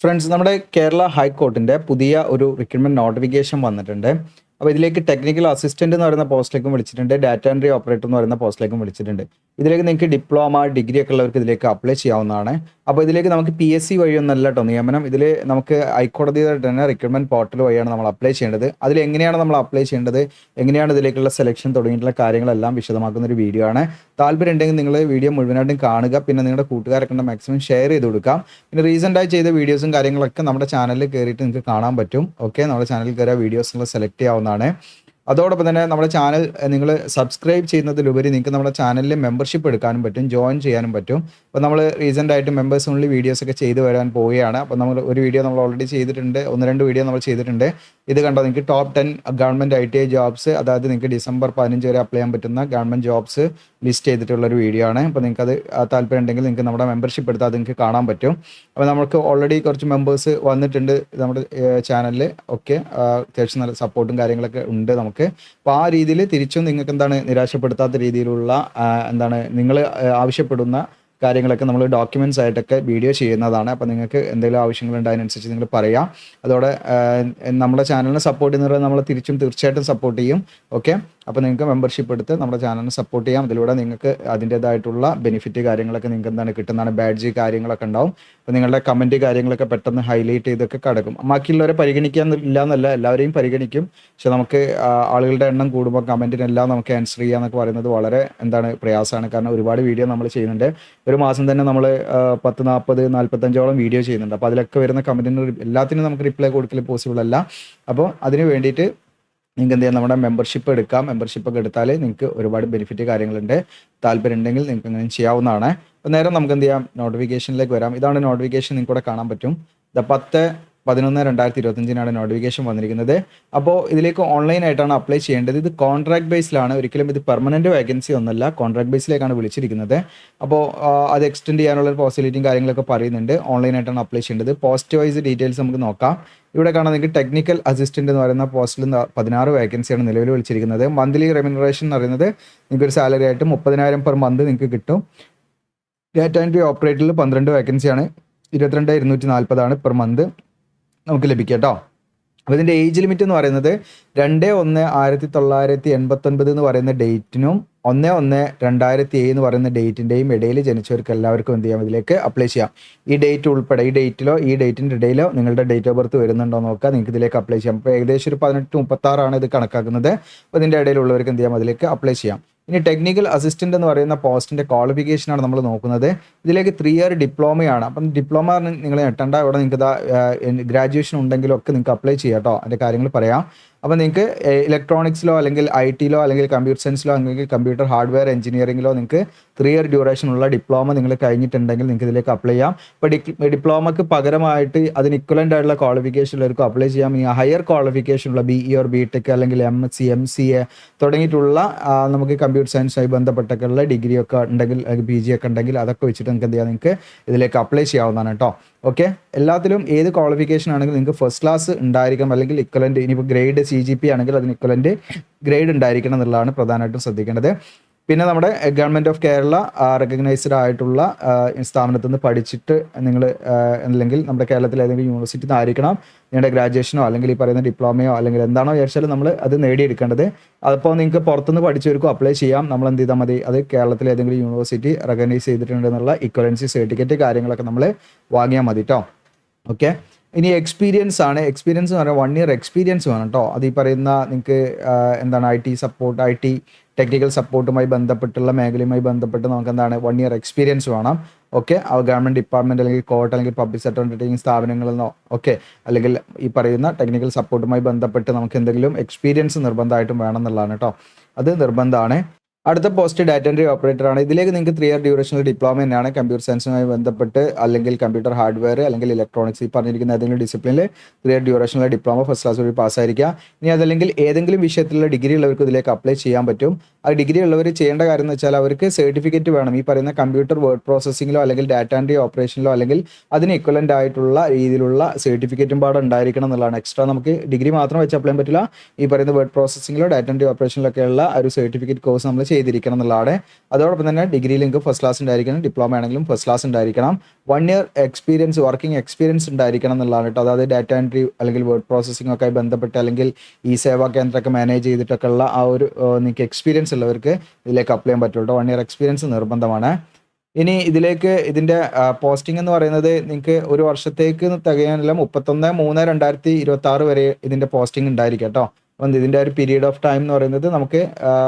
Friends, നമ്മുടെ കേരള ഹൈക്കോർട്ടിൻ്റെ പുതിയ ഒരു റിക്രൂട്ട്മെൻറ്റ് നോട്ടിഫിക്കേഷൻ വന്നിട്ടുണ്ട്. അപ്പോൾ ഇതിലേക്ക് ടെക്നിക്കൽ അസിസ്റ്റൻ്റ് എന്ന് പറയുന്ന പോസ്റ്റിലേക്കും വിളിച്ചിട്ടുണ്ട്, ഡാറ്റ എൻട്രി ഓപ്പറേറ്റർ എന്ന് പറയുന്ന പോസ്റ്റിലേക്കും വിളിച്ചിട്ടുണ്ട്. ഇതിലേക്ക് നിങ്ങൾക്ക് ഡിപ്ലോമ, ഡിഗ്രി ഒക്കെ ഉള്ളവർക്ക് ഇതിലേക്ക് അപ്ലൈ ചെയ്യാവുന്നതാണ്. അപ്പോൾ ഇതിലേക്ക് നമുക്ക് PSC വഴിയൊന്നല്ല കേട്ടോ നിയമനം. ഇതിൽ നമുക്ക് ഹൈക്കോടതിയുടെ തന്നെ റിക്രൂട്ട്മെൻറ്റ് പോർട്ടൽ വഴിയാണ് നമ്മൾ അപ്ലൈ ചെയ്യേണ്ടത്. അതിൽ എങ്ങനെയാണ് നമ്മൾ അപ്ലൈ ചെയ്യേണ്ടത്, എങ്ങനെയാണ് ഇതിലേക്കുള്ള സെലക്ഷൻ തുടങ്ങിയിട്ടുള്ള കാര്യങ്ങളെല്ലാം വിശദമാക്കുന്ന ഒരു വീഡിയോ ആണ്. താല്പര്യം ഉണ്ടെങ്കിൽ നിങ്ങൾ വീഡിയോ മുഴുവനായിട്ടും കാണുക. പിന്നെ നിങ്ങളുടെ കൂട്ടുകാരൊക്കെ മാക്സിമം ഷെയർ ചെയ്ത് കൊടുക്കാം. പിന്നെ റീസെൻ്റായി ചെയ്ത വീഡിയോസും കാര്യങ്ങളൊക്കെ നമ്മുടെ ചാനലിൽ കയറിയിട്ട് നിങ്ങൾക്ക് കാണാൻ പറ്റും. ഓക്കെ, നമ്മുടെ ചാനലിൽ കയറിയ വീഡിയോസ് നിങ്ങൾ സെലക്ട് ചെയ്യാവുന്നതാണ്. അതോടൊപ്പം തന്നെ നമ്മുടെ ചാനൽ നിങ്ങൾ സബ്സ്ക്രൈബ് ചെയ്യുന്നതിലുപരി നിങ്ങൾക്ക് നമ്മുടെ ചാനലിൽ മെമ്പർഷിപ്പ് എടുക്കാനും പറ്റും, ജോയിൻ ചെയ്യാനും പറ്റും. അപ്പോൾ നമ്മൾ റീസെൻ്റായിട്ട് മെമ്പേഴ്സ് ഓൺലി വീഡിയോസ് ഒക്കെ ചെയ്തു വരാൻ പോവുകയാണ്. അപ്പോൾ നമ്മൾ ഒരു വീഡിയോ നമ്മൾ ഓൾറെഡി ചെയ്തിട്ടുണ്ട്, 1-2 വീഡിയോ നമ്മൾ ചെയ്തിട്ടുണ്ട്. ഇത് കണ്ടോ, നിങ്ങൾക്ക് ടോപ്പ് 10 ഗവൺമെൻറ് ITI ജോബ്സ്, അതായത് നിങ്ങൾക്ക് December 15 വരെ അപ്ലൈ ചെയ്യാൻ പറ്റുന്ന ഗവൺമെൻറ് ജോബ്സ് ലിസ്റ്റ് ചെയ്തിട്ടുള്ളൊരു വീഡിയോ ആണ്. അപ്പോൾ നിങ്ങൾക്ക് അത് താല്പര്യം ഉണ്ടെങ്കിൽ നിങ്ങൾക്ക് നമ്മുടെ മെമ്പർഷിപ്പ് എടുത്താൽ അത് നിങ്ങൾക്ക് കാണാൻ പറ്റും. അപ്പോൾ നമുക്ക് ഓൾറെഡി കുറച്ച് മെമ്പേഴ്സ് വന്നിട്ടുണ്ട് നമ്മുടെ ചാനലിൽ. ഓക്കെ, അത്യാവശ്യം നല്ല സപ്പോർട്ടും കാര്യങ്ങളൊക്കെ ഉണ്ട് നമുക്ക്. അപ്പോൾ ആ രീതിയിൽ തിരിച്ചും നിങ്ങൾക്ക് നിരാശപ്പെടുത്താത്ത രീതിയിലുള്ള നിങ്ങൾ ആവശ്യപ്പെടുന്ന കാര്യങ്ങളൊക്കെ നമ്മൾ ഡോക്യുമെൻറ്റ്സ് ആയിട്ടൊക്കെ വീഡിയോ ചെയ്യുന്നതാണ്. അപ്പോൾ നിങ്ങൾക്ക് എന്തെങ്കിലും ആവശ്യങ്ങളുണ്ട് അതിനനുസരിച്ച് നിങ്ങൾ പറയാം. അതോടെ നമ്മുടെ ചാനലിനെ സപ്പോർട്ട് ചെയ്യുന്നവരെ നമ്മൾ തിരിച്ചും തീർച്ചയായിട്ടും സപ്പോർട്ട് ചെയ്യും. ഓക്കെ, അപ്പോൾ നിങ്ങൾക്ക് മെമ്പർഷിപ്പ് എടുത്ത് നമ്മുടെ ചാനലിനെ സപ്പോർട്ട് ചെയ്യാം. അതിലൂടെ നിങ്ങൾക്ക് അതിൻ്റേതായിട്ടുള്ള ബെനിഫിറ്റ് കാര്യങ്ങളൊക്കെ നിങ്ങൾക്ക് കിട്ടുന്നതാണ്. ബാഡ്ജ് കാര്യങ്ങളൊക്കെ ഉണ്ടാവും. അപ്പോൾ നിങ്ങളുടെ കമൻറ്റ് കാര്യങ്ങളൊക്കെ പെട്ടെന്ന് ഹൈലൈറ്റ് ചെയ്തൊക്കെ കിടക്കും. ബാക്കിയുള്ളവരെ പരിഗണിക്കാൻ ഇല്ല എന്നല്ല, എല്ലാവരെയും പരിഗണിക്കും. പക്ഷെ നമുക്ക് ആളുകളുടെ എണ്ണം കൂടുമ്പോൾ കമൻറ്റിനെല്ലാം നമുക്ക് ആൻസർ ചെയ്യുക എന്നൊക്കെ പറയുന്നത് വളരെ പ്രയാസമാണ്. കാരണം ഒരുപാട് വീഡിയോ നമ്മൾ ചെയ്യുന്നുണ്ട്. ഒരു മാസം തന്നെ നമ്മൾ 10, 40, 45ഓളം വീഡിയോ ചെയ്യുന്നുണ്ട്. അപ്പോൾ അതിലൊക്കെ വരുന്ന കമൻറ്റിന് എല്ലാത്തിനും നമുക്ക് റിപ്ലൈ കൊടുക്കൽ പോസിബിൾ അല്ല. അപ്പോൾ അതിന് വേണ്ടിയിട്ട് നിങ്ങൾക്ക് എന്ത് ചെയ്യാം, നമ്മുടെ മെമ്പർഷിപ്പ് എടുക്കാം. മെമ്പർഷിപ്പൊക്കെ എടുത്താൽ നിങ്ങൾക്ക് ഒരുപാട് ബെനിഫിറ്റ് കാര്യങ്ങളുണ്ട്. താല്പര്യം ഉണ്ടെങ്കിൽ നിങ്ങൾക്ക് അങ്ങനെ ചെയ്യാവുന്നതാണ്. അപ്പോൾ നേരം നമുക്ക് എന്ത് ചെയ്യാം, നോട്ടിഫിക്കേഷനിലേക്ക് വരാം. ഇതാണ് നോട്ടിഫിക്കേഷൻ, നിങ്ങൾക്ക് ഇവിടെ കാണാൻ പറ്റും. 10/11/2025 നോട്ടിഫിക്കേഷൻ വന്നിരിക്കുന്നത്. അപ്പോൾ ഇതിലേക്ക് ഓൺലൈനായിട്ടാണ് അപ്ലൈ ചെയ്യേണ്ടത്. ഇത് കോൺട്രാക്ട് ബേസിലാണ്, ഒരിക്കലും ഇത് പെർമനൻറ്റ് വേക്കൻസി ഒന്നല്ല, കോൺട്രാക്ട് ബേസിലേക്കാണ് വിളിച്ചിരിക്കുന്നത്. അപ്പോൾ അത് എക്സ്റ്റെൻഡ് ചെയ്യാനുള്ള പോസിബിലിറ്റിയും കാര്യങ്ങളൊക്കെ പറയുന്നുണ്ട്. ഓൺലൈനായിട്ടാണ് അപ്ലൈ ചെയ്യേണ്ടത്. പോസ്റ്റ് വൈസ് ഡീറ്റെയിൽസ് നമുക്ക് നോക്കാം. ഇവിടെ കാണാൻ നിങ്ങൾക്ക് ടെക്നിക്കൽ അസിസ്റ്റൻ്റ് എന്ന് പറയുന്ന പോസ്റ്റിൽ 16 വേക്കൻസിയാണ് നിലവിൽ വിളിച്ചിരിക്കുന്നത്. മന്ത്ലി റെമ്യൂണറേഷൻ എന്ന് പറയുന്നത് നിങ്ങൾക്കൊരു സാലറി ആയിട്ട് 30,000 പെർ മന്ത് നിങ്ങൾക്ക് കിട്ടും. ഡാറ്റ എൻട്രി ഓപ്പറേറ്ററിൽ 12 വേക്കൻസിയാണ്, 22,240 പെർ മന്ത് നമുക്ക് ലഭിക്കുക കേട്ടോ. അപ്പോൾ ഇതിൻ്റെ ഏജ് ലിമിറ്റ് എന്ന് പറയുന്നത് 2/1/1989 എന്ന് പറയുന്ന ഡേറ്റിനും 1/1/2007 എന്ന് പറയുന്ന ഡേറ്റിൻ്റെയും ഇടയിൽ ജനിച്ചവർക്ക് എല്ലാവർക്കും എന്ത് ചെയ്യാം, ഇതിലേക്ക് അപ്ലൈ ചെയ്യാം. ഈ ഡേറ്റ് ഉൾപ്പെടെ ഈ ഡേറ്റിലോ ഈ ഡേറ്റിൻ്റെ ഇടയിലോ നിങ്ങളുടെ ഡേറ്റ് ഓഫ് ബർത്ത് വരുന്നുണ്ടോ നോക്കുക, നിങ്ങൾക്ക് ഇതിലേക്ക് അപ്ലൈ ചെയ്യാം. അപ്പോൾ ഏകദേശം ഒരു 18-36 ഇത് കണക്കാക്കുന്നത്. അപ്പോൾ ഇതിൻ്റെ ഇടയിലുള്ളവർക്ക് എന്ത് ചെയ്യാം, അതിലേക്ക് അപ്ലൈ ചെയ്യാം. ഇനി ടെക്നിക്കൽ അസിസ്റ്റൻ്റ് എന്ന് പറയുന്ന പോസ്റ്റിൻ്റെ ക്വാളിഫിക്കേഷനാണ് നമ്മൾ നോക്കുന്നത്. ഇതിലേക്ക് 3 ഇയർ ഡിപ്ലോമയാണ്. അപ്പം ഡിപ്ലോമ നിങ്ങൾ ഞെട്ടണ്ട, ഇവിടെ നിങ്ങൾക്ക് ഗ്രാജുവേഷൻ ഉണ്ടെങ്കിലും ഒക്കെ നിങ്ങൾക്ക് അപ്ലൈ ചെയ്യാം കേട്ടോ. അതിൻ്റെ കാര്യങ്ങൾ പറയാം. അപ്പോൾ നിങ്ങൾക്ക് ഇലക്ട്രോണിക്സിലോ അല്ലെങ്കിൽ IT-ലോ അല്ലെങ്കിൽ കമ്പ്യൂട്ടർ സയൻസിലോ അല്ലെങ്കിൽ കമ്പ്യൂട്ടർ ഹാർഡ്വെയർ എഞ്ചിനീയറിംഗിലോ നിങ്ങൾക്ക് 3 ഇയർ ഡ്യൂറേഷനുള്ള ഡിപ്ലോമ നിങ്ങൾ കഴിഞ്ഞിട്ടുണ്ടെങ്കിൽ നിങ്ങൾക്ക് ഇതിലേക്ക് അപ്ലൈ ചെയ്യാം. ഇപ്പോൾ ഡിപ്ലോമയ്ക്ക് പകരമായിട്ട് അതിന് ഇക്വലൻ്റ് ആയിട്ടുള്ള ക്വാളിഫിക്കേഷനിലേക്ക് അപ്ലൈ ചെയ്യാം. ഇനി ഹയർ ക്വാളിഫിക്കേഷനുള്ള BE ഓർ BTech അല്ലെങ്കിൽ MSc MCA തുടങ്ങിയിട്ടുള്ള നമുക്ക് കമ്പ്യൂട്ടർ സയൻസുമായി ബന്ധപ്പെട്ടൊക്കെയുള്ള ഡിഗ്രി ഒക്കെ ഉണ്ടെങ്കിൽ അല്ലെങ്കിൽ PG ഒക്കെ ഉണ്ടെങ്കിൽ അതൊക്കെ വെച്ചിട്ട് നിങ്ങൾക്ക് എന്ത് ചെയ്യാം, നിങ്ങൾക്ക് ഇതിലേക്ക് അപ്ലൈ ചെയ്യാവുന്നതാണ് കേട്ടോ. ഓക്കെ, എല്ലാത്തിലും ഏത് ക്വാളിഫിക്കേഷൻ ആണെങ്കിലും നിങ്ങൾക്ക് ഫസ്റ്റ് ക്ലാസ് ഉണ്ടായിരിക്കണം, അല്ലെങ്കിൽ ഇക്വലൻ്റ്. ഇനിയിപ്പോൾ ഗ്രേഡ് CGP ആണെങ്കിൽ അതിന് ഇക്വലൻ്റ് ഗ്രേഡ് ഉണ്ടായിരിക്കണം എന്നുള്ളതാണ് പ്രധാനമായിട്ടും ശ്രദ്ധിക്കേണ്ടത്. പിന്നെ നമ്മുടെ ഗവൺമെൻറ് ഓഫ് കേരള റെക്കഗ്നൈസ്ഡ് ആയിട്ടുള്ള സ്ഥാപനത്തിൽ നിന്ന് പഠിച്ചിട്ട് നിങ്ങൾ അല്ലെങ്കിൽ നമ്മുടെ കേരളത്തിലെ ഏതെങ്കിലും യൂണിവേഴ്സിറ്റിയിൽ നിന്ന് ആയിരിക്കണം നിങ്ങളുടെ ഗ്രാജുവേഷനോ അല്ലെങ്കിൽ ഈ പറയുന്ന ഡിപ്ലോമയോ അല്ലെങ്കിൽ എന്താണോ വിചാരിച്ചാലും നമ്മൾ അത് നേടിയെടുക്കേണ്ടത്. അതിപ്പോൾ നിങ്ങൾക്ക് പുറത്തുനിന്ന് പഠിച്ചവർക്കും അപ്ലൈ ചെയ്യാം. നമ്മൾ എന്ത് ചെയ്താൽ മതി, അത് കേരളത്തിലെ ഏതെങ്കിലും യൂണിവേഴ്സിറ്റി റെക്കഗ്നൈസ് ചെയ്തിട്ടുണ്ടെന്നുള്ള ഇക്വലൻസി സർട്ടിഫിക്കറ്റ് കാര്യങ്ങളൊക്കെ നമ്മൾ വാങ്ങിയാൽ മതി കേട്ടോ. ഓക്കെ, ഇനി എക്സ്പീരിയൻസ് ആണ്. എക്സ്പീരിയൻസ് എന്ന് പറഞ്ഞാൽ 1 ഇയർ എക്സ്പീരിയൻസ് വേണം കേട്ടോ. അത് ഈ പറയുന്ന നിങ്ങൾക്ക് IT സപ്പോർട്ട്, IT ടെക്നിക്കൽ സപ്പോർട്ടുമായി ബന്ധപ്പെട്ടുള്ള മേഖലയുമായി ബന്ധപ്പെട്ട് നമുക്ക് 1 ഇയർ എക്സ്പീരിയൻസ് വേണം. ഓക്കെ, ഗവൺമെൻറ് ഡിപ്പാർട്ട്മെൻറ്റ് അല്ലെങ്കിൽ കോർട്ട് അല്ലെങ്കിൽ പബ്ലിക് സെക്ടർ അണ്ടർടേക്കിംഗ് സ്ഥാപനങ്ങളിൽ നിന്നോ ഓക്കെ, അല്ലെങ്കിൽ ഈ പറയുന്ന ടെക്നിക്കൽ സപ്പോർട്ടുമായി ബന്ധപ്പെട്ട് നമുക്ക് എന്തെങ്കിലും എക്സ്പീരിയൻസ് നിർബന്ധമായിട്ടും വേണം എന്നുള്ളതാണ് കേട്ടോ. അത് നിർബന്ധമാണ്. അടുത്ത പോസ്റ്റ് ഡാറ്റ എൻട്രി ഓപ്പറേറ്റർ ആണ്. ഇതിലേക്ക് നിങ്ങൾക്ക് 3 ഇയർ ഡ്യൂറേഷണൽ ഡിപ്ലോമ തന്നെയാണ്. കമ്പ്യൂട്ടർ സയൻസുമായി ബന്ധപ്പെട്ട് അല്ലെങ്കിൽ കമ്പ്യൂട്ടർ ഹാർഡ്വെയർ അല്ലെങ്കിൽ ഇലക്ട്രോണിക്സ് ഈ പറഞ്ഞിരിക്കുന്ന ഏതെങ്കിലും ഡിസിപ്ലിനിൽ 3 ഇയർ ഡ്യൂറേഷണൽ ഡിപ്ലോമ ഫസ്റ്റ് ക്ലാസ് വഴി പാസ്സായിരിക്കുക. ഇനി അതല്ലെങ്കിൽ ഏതെങ്കിലും വിഷയത്തിലുള്ള ഡിഗ്രി ഉള്ളവർക്ക് ഇതിലേക്ക് അപ്ലൈ ചെയ്യാൻ പറ്റും. ആ ഡിഗ്രി ഉള്ളവർ ചെയ്യേണ്ട കാര്യം എന്ന് വെച്ചാൽ അവർക്ക് സർട്ടിഫിക്കറ്റ് വേണം. ഈ പറയുന്ന കമ്പ്യൂട്ടർ വേർഡ് പ്രോസസ്സിങ്ങിലോ അല്ലെങ്കിൽ ഡാറ്റ എൻട്രി ഓപ്പറേഷനിലോ അല്ലെങ്കിൽ അതിന് ഇക്വലൻ്റ് ആയിട്ടുള്ള രീതിയിലുള്ള സർട്ടിഫിക്കറ്റും പാടെ ഉണ്ടായിരിക്കണം എന്നുള്ളതാണ്. എക്സ്ട്രാ നമുക്ക് ഡിഗ്രി മാത്രം വെച്ച് അപ്ലൈ ചെയ്യാൻ പറ്റില്ല. ഈ പറയുന്ന വേർഡ് പ്രോസസ്സിങ്ങിലോ ഡാറ്റ എൻട്രി ഓപ്പറേഷനിലൊക്കെയുള്ള ഒരു സർട്ടിഫിക്കറ്റ് കോഴ്സ് നമ്മൾ ചെയ്തിരിക്കണം എന്നുള്ളതാണ്. അതോടൊപ്പം തന്നെ ഡിഗ്രി ലിങ്ക് ഫസ്റ്റ് ക്ലാസ് ഉണ്ടായിരിക്കണം, ഡിപ്ലോമ ആണെങ്കിലും ഫസ്റ്റ് ക്ലാസ് ഉണ്ടായിരിക്കണം, 1 ഇയർ എക്സ്പീരിയൻസ് വർക്കിംഗ് എക്സ്പീരിയൻസ് ഉണ്ടായിരിക്കണം എന്നുള്ളതാണ് കേട്ടോ. അതായത് ഡാറ്റ എൻട്രി അല്ലെങ്കിൽ വേർഡ് പ്രോസസ്സിംഗ് ഒക്കെ ബന്ധപ്പെട്ട് അല്ലെങ്കിൽ ഈ സേവാ കേന്ദ്രമൊക്കെ മാനേജ് ചെയ്തിട്ടൊക്കെ ഉള്ള ആ ഒരു നിങ്ങൾക്ക് എക്സ്പീരിയൻസ് ഉള്ളവർക്ക് ഇതിലേക്ക് അപ്ലൈ ചെയ്യാൻ പറ്റുള്ളൂ. 1 ഇയർ എക്സ്പീരിയൻസ് നിർബന്ധമാണ്. ഇനി ഇതിലേക്ക് ഇതിൻ്റെ പോസ്റ്റിംഗ് എന്ന് പറയുന്നത് നിങ്ങൾക്ക് ഒരു വർഷത്തേക്ക് തികയാനില്ല, 31/3/2026 വരെ ഇതിൻ്റെ പോസ്റ്റിംഗ് ഉണ്ടായിരിക്കും കേട്ടോ. അപ്പം ഇതിൻ്റെ ഒരു പീരീഡ് ഓഫ് ടൈം എന്ന് പറയുന്നത് നമുക്ക്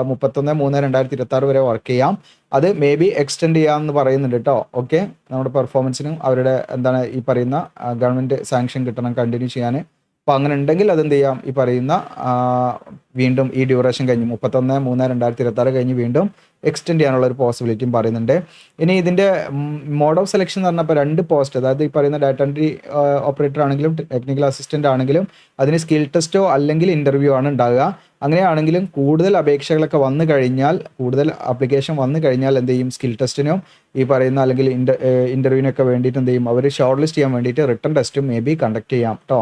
31/3/2026 വരെ വർക്ക് ചെയ്യാം. അത് മേ ബി എക്സ്റ്റെൻഡ് ചെയ്യാമെന്ന് പറയുന്നുണ്ട് കേട്ടോ. ഓക്കെ, നമ്മുടെ പെർഫോമൻസിനും അവരുടെ എന്താണ് ഈ പറയുന്ന ഗവൺമെൻറ് സാങ്ഷൻ കിട്ടണം കണ്ടിന്യൂ ചെയ്യാൻ. അപ്പോൾ അങ്ങനെ ഉണ്ടെങ്കിൽ അതെന്ത് ചെയ്യാം, ഈ പറയുന്ന വീണ്ടും ഈ ഡ്യൂറേഷൻ കഴിഞ്ഞ് 31/3/2026 കഴിഞ്ഞ് വീണ്ടും എക്സ്റ്റെൻഡ് ചെയ്യാനുള്ള ഒരു പോസിബിലിറ്റിയും പറയുന്നുണ്ട്. ഇനി ഇതിൻ്റെ മോഡ് ഓഫ് സെലക്ഷൻ എന്ന് പറഞ്ഞപ്പോൾ 2 പോസ്റ്റ്, അതായത് ഈ പറയുന്ന ഡാറ്റ എൻട്രി ഓപ്പറേറ്റർ ആണെങ്കിലും ടെക്നിക്കൽ അസിസ്റ്റൻ്റ് ആണെങ്കിലും അതിന് സ്കിൽ ടെസ്റ്റോ അല്ലെങ്കിൽ ഇൻ്റർവ്യൂ ആണ് ഉണ്ടാകുക. അങ്ങനെയാണെങ്കിലും കൂടുതൽ അപേക്ഷകളൊക്കെ വന്നു കഴിഞ്ഞാൽ, കൂടുതൽ ആപ്ലിക്കേഷൻ വന്നു കഴിഞ്ഞാൽ എന്ത് ചെയ്യും, സ്കിൽ ടെസ്റ്റിനും ഈ പറയുന്ന അല്ലെങ്കിൽ ഇൻ്റർവ്യൂവിനൊക്കെ വേണ്ടിയിട്ട് എന്ത് ചെയ്യും, അവർ ഷോർട്ട് ലിസ്റ്റ് ചെയ്യാൻ വേണ്ടിയിട്ട് റിട്ടൺ ടെസ്റ്റും മേ ബി കണ്ടക്ട് ചെയ്യാം കേട്ടോ.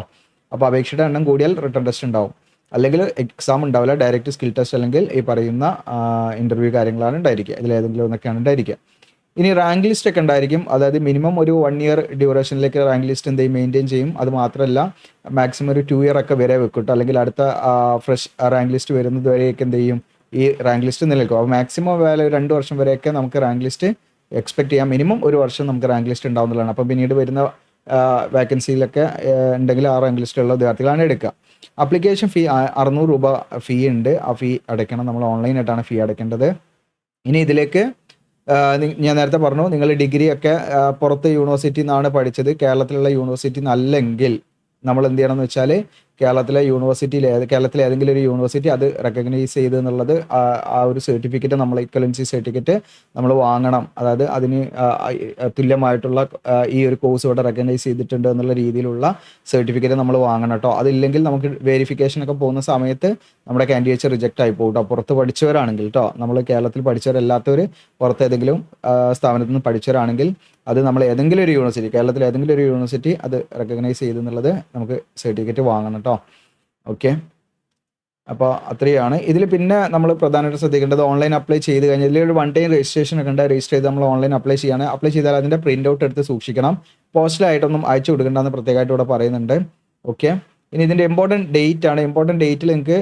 അപ്പോൾ അപേക്ഷയുടെ എണ്ണം കൂടിയാൽ റിട്ടൺ ടെസ്റ്റ് ഉണ്ടാവും, അല്ലെങ്കിൽ എക്സാം ഉണ്ടാവില്ല, ഡയറക്റ്റ് സ്കിൽ ടെസ്റ്റ് അല്ലെങ്കിൽ ഈ പറയുന്ന ഇൻ്റർവ്യൂ കാര്യങ്ങളാണ് ഉണ്ടായിരിക്കുക. ഇതിലേതെങ്കിലും ഒന്നൊക്കെയാണ് ഉണ്ടായിരിക്കുക. ഇനി റാങ്ക് ലിസ്റ്റ് ഒക്കെ ഉണ്ടായിരിക്കും. അതായത് മിനിമം ഒരു 1 ഇയർ ഡ്യൂറേഷനിലേക്ക് റാങ്ക് ലിസ്റ്റ് എന്ത് ചെയ്യും, മെയിൻറ്റെയിൻ ചെയ്യും. അത് മാത്രമല്ല മാക്സിമം ഒരു 2 ഇയർ ഒക്കെ വരെ വെക്കും, അല്ലെങ്കിൽ അടുത്ത ഫ്രഷ് റാങ്ക് ലിസ്റ്റ് വരുന്നത് വരെയൊക്കെ എന്ത് ചെയ്യും, ഈ റാങ്ക് ലിസ്റ്റ് നിലനിൽക്കും. അപ്പോൾ മാക്സിമം വേല 2 വർഷം വരെയൊക്കെ നമുക്ക് റാങ്ക് ലിസ്റ്റ് എക്സ്പെക്ട് ചെയ്യാം. മിനിമം 1 വർഷം നമുക്ക് റാങ്ക് ലിസ്റ്റ് ഉണ്ടാവുന്നതാണ്. അപ്പോൾ പിന്നീട് വരുന്ന വാക്കൻസിയിലൊക്കെ ഉണ്ടെങ്കിൽ ആ റാങ്ക് ലിസ്റ്റുള്ള വിദ്യാർത്ഥികളാണ് എടുക്കുക. അപ്ലിക്കേഷൻ ഫീ 600 രൂപ ഫീ ഉണ്ട്. ആ ഫീ അടയ്ക്കണം. നമ്മൾ ഓൺലൈനായിട്ടാണ് ഫീ അടയ്ക്കേണ്ടത്. ഇനി ഇതിലേക്ക് ഞാൻ നേരത്തെ പറഞ്ഞു, നിങ്ങൾ ഡിഗ്രി ഒക്കെ പുറത്ത് യൂണിവേഴ്സിറ്റിയിൽ നിന്നാണ് പഠിച്ചത്, കേരളത്തിലുള്ള യൂണിവേഴ്സിറ്റി എന്നല്ലെങ്കിൽ നമ്മൾ എന്ത് ചെയ്യണം എന്ന് വെച്ചാൽ കേരളത്തിലെ ഏതെങ്കിലും ഒരു യൂണിവേഴ്സിറ്റി അത് റെക്കഗ്നൈസ് ചെയ്ത് എന്നുള്ളത് ആ ഒരു സർട്ടിഫിക്കറ്റ്, നമ്മൾ ഇക്വലൻസി സർട്ടിഫിക്കറ്റ് നമ്മൾ വാങ്ങണം. അതായത് അതിന് തുല്യമായിട്ടുള്ള ഈ ഒരു കോഴ്സ് ഇവിടെ റെക്കഗ്നൈസ് ചെയ്തിട്ടുണ്ട് എന്നുള്ള രീതിയിലുള്ള സർട്ടിഫിക്കറ്റ് നമ്മൾ വാങ്ങണം കേട്ടോ. അതില്ലെങ്കിൽ നമുക്ക് വെരിഫിക്കേഷനൊക്കെ പോകുന്ന സമയത്ത് നമ്മുടെ കാൻഡിഡേറ്റ്സ് റിജക്റ്റ് ആയി പോകും കേട്ടോ. പുറത്ത് പഠിച്ചവരാണെങ്കിൽ കേട്ടോ, നമ്മൾ കേരളത്തിൽ പഠിച്ചവരല്ലാത്തവർ പുറത്ത് ഏതെങ്കിലും സ്ഥാപനത്തിൽ നിന്ന് പഠിച്ചവരാണെങ്കിൽ അത് നമ്മൾ ഏതെങ്കിലും ഒരു യൂണിവേഴ്സിറ്റി, കേരളത്തിൽ ഏതെങ്കിലും ഒരു യൂണിവേഴ്സിറ്റി അത് റെക്കഗ്നൈസ് ചെയ്തെന്നുള്ളത് നമുക്ക് സർട്ടിഫിക്കറ്റ് വാങ്ങണം കേട്ടോ. ഓക്കെ, അപ്പോൾ അത്രയാണ്. ഇതിൽ പിന്നെ നമ്മൾ പ്രധാനമായിട്ട് ശ്രദ്ധിക്കേണ്ടത്, ഓൺലൈൻ അപ്ലൈ ചെയ്ത് കഴിഞ്ഞാൽ ഇതിലൊരു 1 ടൈം രജിസ്ട്രേഷൻ ഒക്കെ ഉണ്ട്. രജിസ്റ്റർ ചെയ്ത് നമ്മൾ ഓൺലൈൻ അപ്ലൈ ചെയ്താൽ അതിൻ്റെ പ്രിൻ്റ് ഔട്ട് എടുത്ത് സൂക്ഷിക്കണം. പോസ്റ്റലായിട്ടൊന്നും അയച്ചു കൊടുക്കേണ്ടെന്ന് പ്രത്യേകമായിട്ട് ഇവിടെ പറയുന്നുണ്ട്. ഓക്കെ, ഇനി ഇതിൻ്റെ ഇമ്പോർട്ടൻറ്റ് ഡേറ്റ് ആണ്. ഇമ്പോർട്ടൻറ്റ് ഡേറ്റിൽ നിങ്ങൾക്ക്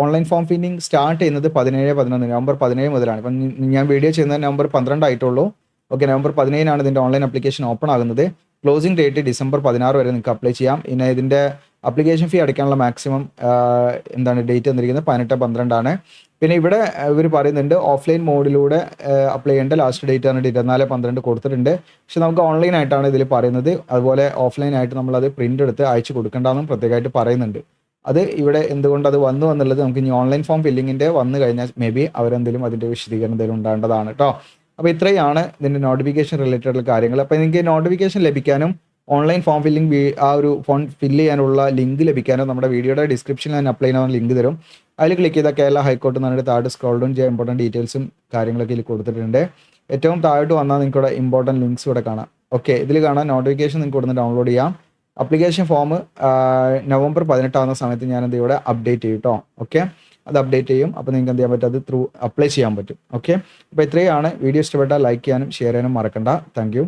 ഓൺലൈൻ ഫോം ഫില്ലിംഗ് സ്റ്റാർട്ട് ചെയ്യുന്നത് 17/11 നവംബർ 17 മുതലാണ്. ഇപ്പം ഞാൻ വീഡിയോ ചെയ്യുന്നത് നവംബർ 12 ആയിട്ടുള്ളൂ. ഓക്കെ, നവംബർ 17 ഇതിൻ്റെ ഓൺലൈൻ ആപ്ലിക്കേഷൻ ഓപ്പൺ ആകുന്നത്. ക്ലോസിംഗ് ഡേറ്റ് ഡിസംബർ 16 വരെ നിങ്ങൾക്ക് അപ്ലൈ ചെയ്യാം. പിന്നെ ഇതിൻ്റെ അപ്ലിക്കേഷൻ ഫീ അടയ്ക്കാനുള്ള മാക്സിമം ഡേറ്റ് തന്നിരിക്കുന്നത് 18/12 ആണ്. പിന്നെ ഇവിടെ ഇവർ പറയുന്നുണ്ട് ഓഫ്ലൈൻ മോഡിലൂടെ അപ്ലൈ ചെയ്യേണ്ട ലാസ്റ്റ് ഡേറ്റ് ആണ് 24/12 കൊടുത്തിട്ടുണ്ട്. പക്ഷെ നമുക്ക് ഓൺലൈനായിട്ടാണ് ഇതിൽ പറയുന്നത്. അതുപോലെ ഓഫ്ലൈനായിട്ട് നമ്മളത് പ്രിൻ്റ് എടുത്ത് അയച്ചു കൊടുക്കേണ്ടതെന്നും പ്രത്യേകമായിട്ട് പറയുന്നുണ്ട്. അത് ഇവിടെ എന്തുകൊണ്ട് അത് വന്നു എന്നുള്ളത് നമുക്ക് ഇനി ഓൺലൈൻ ഫോം ഫില്ലിങ്ങിൻ്റെ വന്നു കഴിഞ്ഞാൽ മേ ബി അവരെന്തെങ്കിലും അതിൻ്റെ വിശദീകരണം എന്തെങ്കിലും ഉണ്ടാകേണ്ടതാണ് കേട്ടോ. അപ്പോൾ ഇത്രയാണ് ഇതിൻ്റെ നോട്ടിഫിക്കേഷൻ റിലേറ്റഡ് കാര്യങ്ങൾ. അപ്പോൾ നിങ്ങൾക്ക് നോട്ടിഫിക്കേഷൻ ലഭിക്കാനും ഓൺലൈൻ ഫോം ഫില്ലിംഗ് ആ ഒരു ഫോം ഫില്ല് ചെയ്യാനുള്ള ലിങ്ക് ലഭിക്കാനും നമ്മുടെ വീഡിയോയുടെ ഡിസ്ക്രിപ്ഷനിൽ ഞാൻ അപ്ലൈ ചെയ്യാൻ ലിങ്ക് തരും. അതിൽ ക്ലിക്ക് ചെയ്താൽ കേരള ഹൈക്കോർട്ട് എന്ന് പറഞ്ഞിട്ട് താഴെ സ്ക്രോൾ ഡൗൺ ചെയ്യാൻ ഇമ്പോർട്ടൻറ്റ് ഡീറ്റെയിൽസും കാര്യങ്ങളൊക്കെ ഇതിൽ കൊടുത്തിട്ടുണ്ട്. ഏറ്റവും താഴോട്ട് വന്നാൽ നിങ്ങൾക്ക് ഇവിടെ ഇമ്പോർട്ടൻറ്റ് ലിങ്ക്സ് ഇവിടെ കാണാം. ഓക്കെ, ഇതിൽ കാണാൻ നോട്ടിഫിക്കേഷൻ നിങ്ങൾക്ക് ഇവിടെ നിന്ന് ഡൗൺലോഡ് ചെയ്യാം. അപ്ലിക്കേഷൻ ഫോം നവംബർ 18 ആവുന്ന സമയത്ത് ഞാനത് ഇവിടെ അപ്ഡേറ്റ് ചെയ്യും കേട്ടോ. ഓക്കെ, അത് അപ്ഡേറ്റ് ചെയ്യും. അപ്പോൾ നിങ്ങൾക്ക് എന്ത് ചെയ്യാൻ പറ്റും, അത് ത്രൂ അപ്ലൈ ചെയ്യാൻ പറ്റും. ഓക്കെ, അപ്പോൾ ഇത്രയാണ്. വീഡിയോ ഇഷ്ടപ്പെട്ടാൽ ലൈക്ക് ചെയ്യാനും ഷെയർ ചെയ്യാനും മറക്കണ്ട. Thank you.